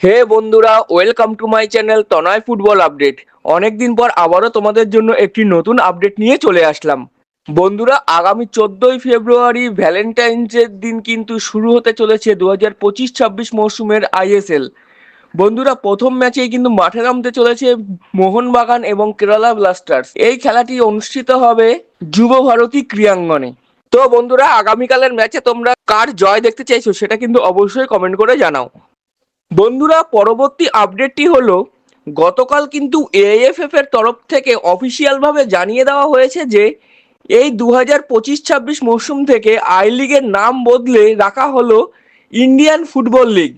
হে বন্ধুরা, welcome to my channel Tanay football update. অনেকদিন পর আবারও তোমাদের জন্য একটি নতুন আপডেট নিয়ে চলে আসলাম। বন্ধুরা, আগামী 14ই ফেব্রুয়ারি ভ্যালেন্টাইন্সের দিন কিন্তু শুরু হতে চলেছে 2025-26 মৌসুমের আইএসএল। বন্ধুরা, প্রথম ম্যাচেই কিন্তু মাঠে নামতে চলেছে মোহনবাগান এবং কেরালা ব্লাস্টার্স। এই খেলাটি অনুষ্ঠিত হবে যুব ভারতী ক্রীড়াঙ্গনে। তো বন্ধুরা, আগামীকালের ম্যাচে তোমরা কার জয় দেখতে চাইছো সেটা কিন্তু অবশ্যই কমেন্ট করে জানাও। বন্ধুরা, পরবর্তী আপডেটটি হলো, গতকাল কিন্তু এএফএফ এর তরফ থেকে অফিসিয়ালভাবে জানিয়ে দেওয়া হয়েছে যে এই 2025-26 মরশুম থেকে আই লিগের নাম বদলে রাখা হলো ইন্ডিয়ান ফুটবল লিগ।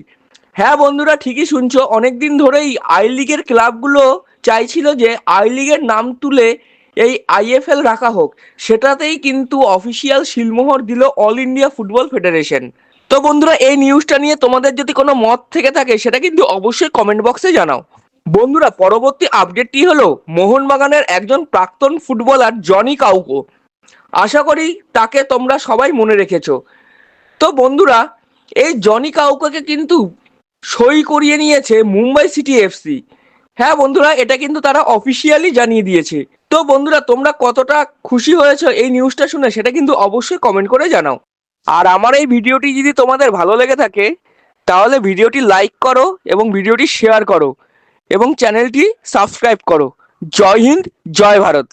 হ্যাঁ বন্ধুরা, ঠিকই শুনছো, অনেকদিন ধরেই আই লিগের ক্লাবগুলো চাইছিল যে আই লিগের নাম তুলে এই আইএফএল রাখা হোক। সেটাতেই কিন্তু অফিসিয়াল সিলমোহর দিল অল ইন্ডিয়া ফুটবল ফেডারেশন। তো বন্ধুরা, এই নিউজটা নিয়ে তোমাদের যদি কোনো মত থেকে থাকে সেটা কিন্তু অবশ্যই কমেন্ট বক্সে জানাও। বন্ধুরা, পরবর্তী আপডেটটি হলো মোহনবাগানের একজন প্রাক্তন ফুটবলার জনি কাউকো। আশা করি তাকে তোমরা সবাই মনে রেখেছো। তো বন্ধুরা, এই জনি কাউকোকে কিন্তু সই করিয়ে নিয়েছে মুম্বাই সিটি এফসি। হ্যাঁ বন্ধুরা, এটা কিন্তু তারা অফিসিয়ালি জানিয়ে দিয়েছে। তো বন্ধুরা, তোমরা কতটা খুশি হয়েছো এই নিউজটা শুনে সেটা কিন্তু অবশ্যই কমেন্ট করে জানাও। আর আমার এই ভিডিওটি যদি তোমাদের ভালো লেগে থাকে তাহলে ভিডিওটি লাইক করো এবং ভিডিওটি শেয়ার করো এবং চ্যানেলটি সাবস্ক্রাইব করো। জয় হিন্দ, জয় ভারত।